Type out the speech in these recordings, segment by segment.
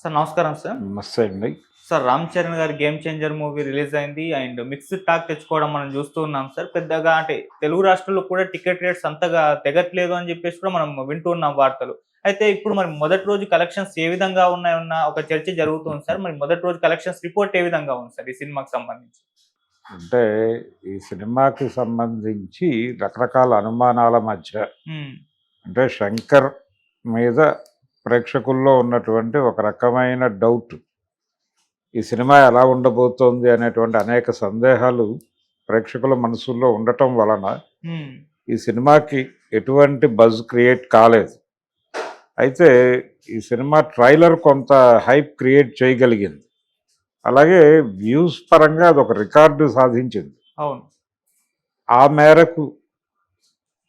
Sir నమస్కారం sir. నమస్తే అండి. సార్ 'రామ్ చరణ్' గారి 'గేమ్ చేంజర్' మూవీ రిలీజ్ అయింది. అండ్ మిక్స్డ్ టాక్ తెచ్చుకోవడం మనం చూస్తూ ఉన్నాం సార్. పెద్దగా అంటే తెలుగు రాష్ట్రాల్లో కూడా టికెట్ రేట్స్ అంతగా తెగట్లేదు అని చెప్పేసి కూడా మనం వింటూ ఉన్నాం వార్తలు. అయితే ఇప్పుడు మరి మొదటి రోజు కలెక్షన్స్ ఏ విధంగా ఉన్నాయన్న ఒక చర్చ జరుగుతుంది సార్. మరి మొదటి రోజు కలెక్షన్స్ రిపోర్ట్ ఏ విధంగా ఉంది సార్ ఈ సినిమాకి సంబంధించి? అంటే ఈ సినిమాకి సంబంధించి రకరకాల అనుమానాల మధ్య హ్మ్. అంటే 'శంకర్' మీద ప్రేక్షకుల్లో ఉన్నటువంటి ఒక రకమైన డౌట్. ఈ సినిమా ఎలా ఉండబోతోంది అనేటువంటి అనేక సందేహాలు ప్రేక్షకుల మనసుల్లో ఉండటం వలన హ్మ్. ఈ సినిమాకి ఎటువంటి బజ్ క్రియేట్ కాలేదు. అయితే ఈ సినిమా ట్రైలర్ కొంత హైప్ క్రియేట్ చేయగలిగింది. అలాగే వ్యూస్ పరంగా అదొక రికార్డు సాధించింది. అవును. ఆ మేరకు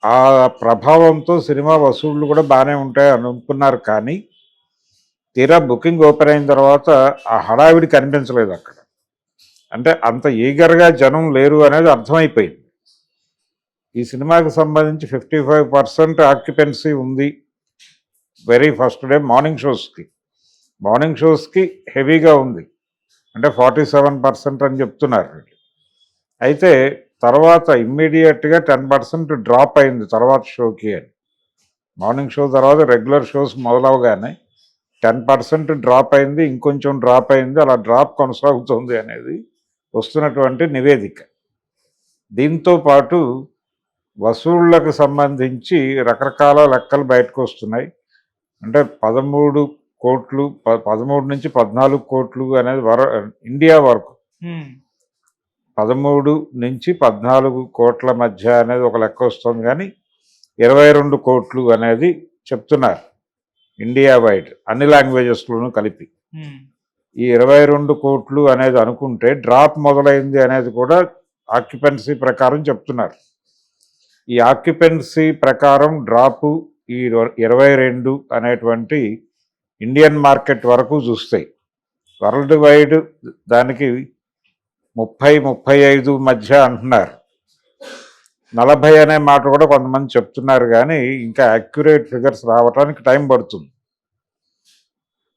ఆ ప్రభావంతో సినిమా వసూళ్లు కూడా బాగానే ఉంటాయి అనుకున్నారు. కానీ తీరా బుకింగ్ ఓపెన్ అయిన తర్వాత ఆ హడావిడి కనిపించలేదు అక్కడ. అంటే అంత ఈగర్గా జనం లేరు అనేది అర్థమైపోయింది. ఈ సినిమాకి సంబంధించి 55% ఆక్యుపెన్సీ ఉంది వెరీ ఫస్ట్ డే మార్నింగ్ షోస్కి హెవీగా ఉంది. అంటే 47% అని చెప్తున్నారు. అయితే తర్వాత ఇమ్మీడియట్గా 10% డ్రాప్ అయింది తర్వాత షోకి అని. మార్నింగ్ షో తర్వాత రెగ్యులర్ షోస్ మొదలవగానే 10% డ్రాప్ అయింది, ఇంకొంచెం డ్రాప్ అయింది, అలా డ్రాప్ కొనసాగుతుంది అనేది వస్తున్నటువంటి నివేదిక. దీంతో పాటు వసూళ్లకు సంబంధించి రకరకాల లెక్కలు బయటకు వస్తున్నాయి. అంటే 13 కోట్లు 13 నుంచి 14 కోట్లు అనేది ఇండియా వరకు 13 నుంచి 14 కోట్ల మధ్య అనేది ఒక లెక్క వస్తుంది. కానీ 22 కోట్లు అనేది చెప్తున్నారు ఇండియా వైడ్ అన్ని లాంగ్వేజెస్లోనూ కలిపి. ఈ 22 కోట్లు అనేది అనుకుంటే డ్రాప్ మొదలైంది అనేది కూడా ఆక్యుపెన్సీ ప్రకారం చెప్తున్నారు. ఈ ఆక్యుపెన్సీ ప్రకారం డ్రాపు ఈ 22 అనేటువంటి ఇండియన్ మార్కెట్ వరకు చూస్తాయి. వరల్డ్ వైడ్ దానికి 30-35 మధ్య అంటున్నారు. 40 అనే మాట కూడా కొంతమంది చెప్తున్నారు. కానీ ఇంకా యాక్యురేట్ ఫిగర్స్ రావడానికి టైం పడుతుంది.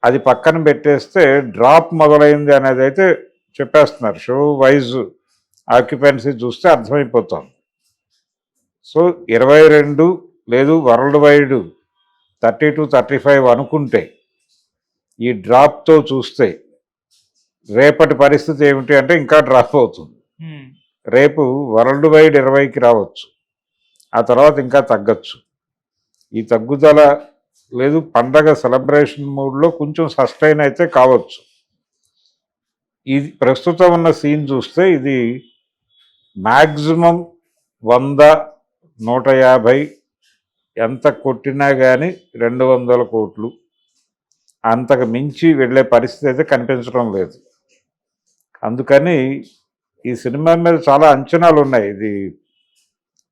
అది పక్కన పెట్టేస్తే డ్రాప్ మొదలైంది అనేది అయితే చెప్పేస్తున్నారు. షో వైజ్ ఆక్యుపెన్సీ చూస్తే అర్థమైపోతుంది. సో 22 లేదు వరల్డ్ వైడ్ 30-35 అనుకుంటే ఈ డ్రాప్తో చూస్తే రేపటి పరిస్థితి ఏమిటి అంటే ఇంకా డ్రాప్ అవుతుంది. రేపు వరల్డ్ వైడ్ 20కి రావచ్చు, ఆ తర్వాత ఇంకా తగ్గచ్చు. ఈ తగ్గుదల లేదు పండగ సెలబ్రేషన్ మూడ్లో కొంచెం సస్టైన్ అయితే కావచ్చు. ఇది ప్రస్తుతం ఉన్న సీన్ చూస్తే ఇది మ్యాక్సిమం 100-150 ఎంత కొట్టినా కానీ 200 కోట్లు అంతకు మించి వెళ్ళే పరిస్థితి అయితే కనిపించడం లేదు. అందుకని ఈ సినిమా మీద చాలా అంచనాలు ఉన్నాయి. ఇది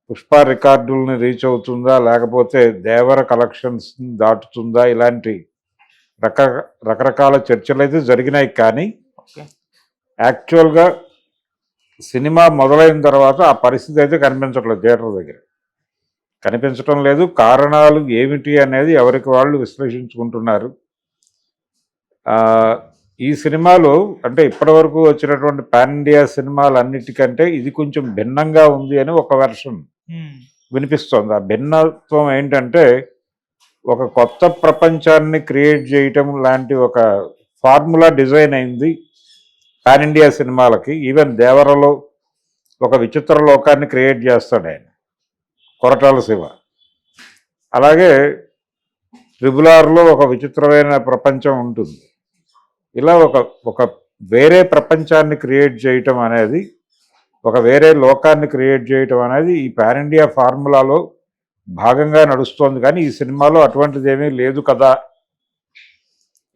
పుష్ప రికార్డుల్ని రీచ్ అవుతుందా, లేకపోతే దేవర కలెక్షన్స్ దాటుతుందా, ఇలాంటి రకరకాల చర్చలు అయితే జరిగినాయి. కానీ యాక్చువల్గా సినిమా మొదలైన తర్వాత ఆ పరిస్థితి అయితే కనిపించట్లేదు. థియేటర్ దగ్గర కనిపించటం లేదు. కారణాలు ఏమిటి అనేది ఎవరికి వాళ్ళు విశ్లేషించుకుంటున్నారు. ఈ సినిమాలో అంటే ఇప్పటివరకు వచ్చినటువంటి పాన్ ఇండియా సినిమాలన్నిటికంటే ఇది కొంచెం భిన్నంగా ఉంది అని ఒక వెర్షన్ వినిపిస్తోంది. ఆ భిన్నత్వం ఏంటంటే ఒక కొత్త ప్రపంచాన్ని క్రియేట్ చేయటం లాంటి ఒక ఫార్ములా డిజైన్ అయింది పాన్ ఇండియా సినిమాలకి. ఈవెన్ దేవరలో ఒక విచిత్ర లోకాన్ని క్రియేట్ చేస్తాడు ఆయన, కొరటాల శివ. అలాగే RRRలో ఒక విచిత్రమైన ప్రపంచం ఉంటుంది. ఇలా ఒక వేరే ప్రపంచాన్ని క్రియేట్ చేయటం అనేది, ఒక వేరే లోకాన్ని క్రియేట్ చేయటం అనేది ఈ పాన్ ఇండియా ఫార్ములాలో భాగంగా నడుస్తోంది. కానీ ఈ సినిమాలో అటువంటిది ఏమీ లేదు కదా,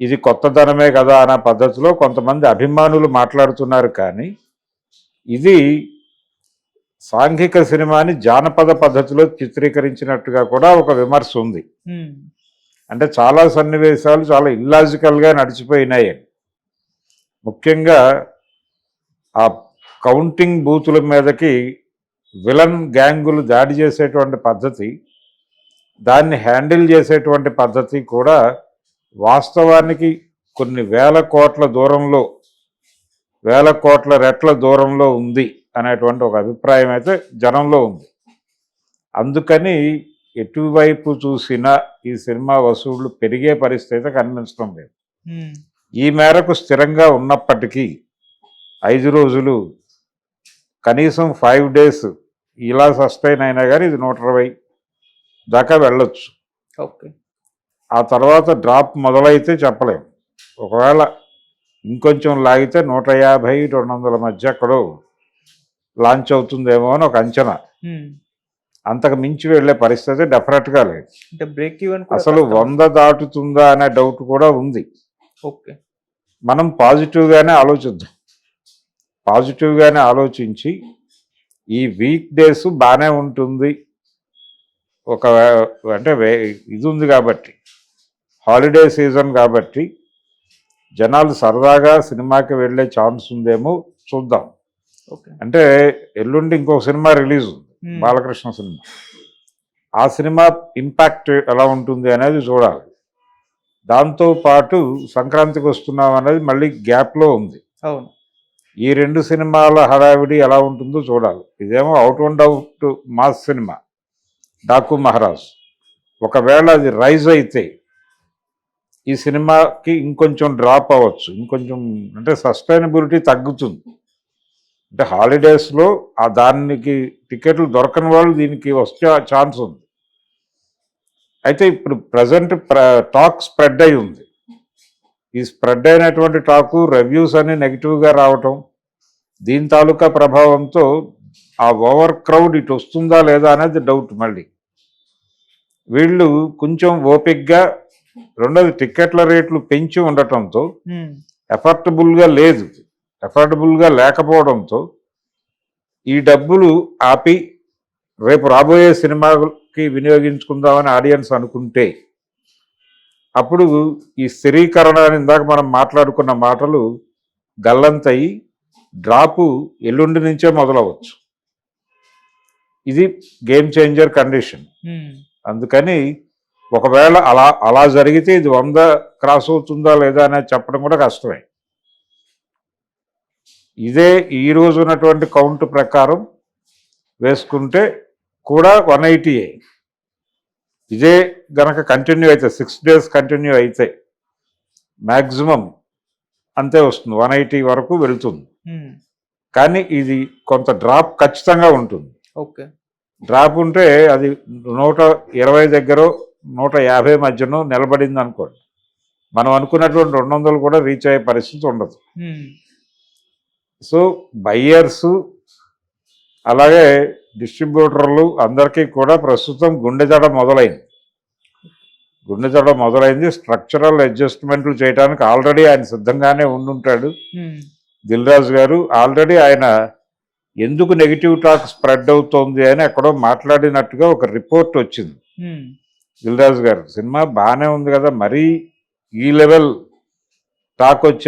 ఇది కొత్తదనమే కదా అనే పద్ధతిలో కొంతమంది అభిమానులు మాట్లాడుతున్నారు. కానీ ఇది సాంఘిక సినిమాని జానపద పద్ధతిలో చిత్రీకరించినట్టుగా కూడా ఒక విమర్శ ఉంది. అంటే చాలా సన్నివేశాలు చాలా ఇల్లాజికల్గా నడిచిపోయినాయి. ముఖ్యంగా ఆ కౌంటింగ్ బూతుల మీదకి విలన్ గ్యాంగులు దాడి చేసేటువంటి పద్ధతి, దాన్ని హ్యాండిల్ చేసేటువంటి పద్ధతి కూడా వాస్తవానికి కొన్ని వేల కోట్ల దూరంలో, వేల కోట్ల రెట్ల దూరంలో ఉంది అనేటువంటి ఒక అభిప్రాయం అయితే జనంలో ఉంది. అందుకని ఎటువైపు చూసినా ఈ సినిమా వసూళ్లు పెరిగే పరిస్థితి అయితే కనిపించడం లేదు. ఈ మేరకు స్థిరంగా ఉన్నప్పటికీ 5 రోజులు, కనీసం 5 days ఇలా సస్టైన్ అయినా కానీ ఇది 120 దాకా వెళ్ళొచ్చు. ఓకే. ఆ తర్వాత డ్రాప్ మొదలైతే చెప్పలేము. ఒకవేళ ఇంకొంచెం లాగితే 150-200 మధ్య ఎక్కడో లాంచ్ అవుతుందేమో అని ఒక అంచనా. అంతకు మించి వెళ్ళే పరిస్థితి డెఫినెట్గా లేదు. అంటే బ్రేక్ ఈవెన్ అసలు 100 దాటుతుందా అనే డౌట్ కూడా ఉంది. ఓకే. మనం పాజిటివ్గానే ఆలోచిద్దాం. పాజిటివ్గానే ఆలోచించి ఈ వీక్ డేస్ బాగానే ఉంటుంది, ఒక అంటే ఇది ఉంది కాబట్టి, హాలిడే సీజన్ కాబట్టి జనాలు సరదాగా సినిమాకి వెళ్ళే ఛాన్స్ ఉందేమో చూద్దాం. ఓకే. అంటే ఎల్లుండి ఇంకొక సినిమా రిలీజ్ ఉంది, బాలకృష్ణ సినిమా. ఆ సినిమా ఇంపాక్ట్ ఎలా ఉంటుంది అనేది చూడాలి. దాంతోపాటు సంక్రాంతికి వస్తున్నాం అనేది మళ్ళీ గ్యాప్లో ఉంది. అవును. ఈ 2 సినిమాల హడావిడి ఎలా ఉంటుందో చూడాలి. ఇదేమో out and out mass cinema Daaku Maharaj. ఒకవేళ అది రైజ్ అయితే ఈ సినిమాకి ఇంకొంచెం డ్రాప్ అవ్వచ్చు, ఇంకొంచెం అంటే సస్టైనబిలిటీ తగ్గుతుంది. అంటే హాలిడేస్లో దానికి టికెట్లు దొరకని వాళ్ళు దీనికి వచ్చే ఛాన్స్ ఉంది. అయితే ఇప్పుడు ప్రజెంట్ టాక్ స్ప్రెడ్ అయి ఉంది. ఈ స్ప్రెడ్ అయినటువంటి టాకు రివ్యూస్ అన్ని నెగిటివ్గా రావటం, దీని తాలూకా ప్రభావంతో ఆ ఓవర్ క్రౌడ్ ఇటు వస్తుందా లేదా అనేది డౌట్. మళ్ళీ వీళ్ళు కొంచెం ఓపిక్గా, రెండోది టికెట్ల రేట్లు పెంచి ఉండటంతో ఎఫర్టబుల్గా లేదు, ఎఫర్టబుల్గా లేకపోవడంతో ఈ డబ్బులు ఆపి రేపు రాబోయే సినిమాకి వినియోగించుకుందామని ఆడియన్స్ అనుకుంటే అప్పుడు ఈ స్థిరీకరణ అని ఇందాక మనం మాట్లాడుకున్న మాటలు గల్లంతయి డ్రాపు ఎల్లుండి నుంచే మొదలవచ్చు. ఇది గేమ్ చేంజర్ కండిషన్. అందుకని ఒకవేళ అలా జరిగితే ఇది 100 క్రాస్ అవుతుందా లేదా అనేది చెప్పడం కూడా కష్టమే. ఇదే ఈ రోజు ఉన్నటువంటి కౌంట్ ప్రకారం వేసుకుంటే కూడా 180. ఇదే గనక కంటిన్యూ అయితే 6 days కంటిన్యూ అయితే మ్యాక్సిమం అంతే వస్తుంది, 180 వరకు వెళుతుంది. కానీ ఇది కొంత డ్రాప్ ఖచ్చితంగా ఉంటుంది. ఓకే. డ్రాప్ ఉంటే అది 120 దగ్గర 150 మధ్యలో నిలబడింది అనుకోండి, మనం అనుకున్నటువంటి 200 కూడా రీచ్ అయ్యే పరిస్థితి ఉండదు. సో బయ్యర్సు అలాగే డిస్ట్రిబ్యూటర్లు అందరికీ కూడా ప్రస్తుతం గుండెదడ మొదలైంది. స్ట్రక్చరల్ అడ్జస్ట్మెంట్లు చేయడానికి ఆల్రెడీ ఆయన సిద్ధంగానే ఉండుంటాడు. దిల్ రాజు గారు ఆల్రెడీ ఆయన ఎందుకు నెగిటివ్ టాక్ స్ప్రెడ్ అవుతోంది అని ఎక్కడో మాట్లాడినట్టుగా ఒక రిపోర్ట్ వచ్చింది. దిల్ రాజు గారు సినిమా బాగానే ఉంది కదా, మరీ ఈ లెవెల్ టాక్ వచ్చే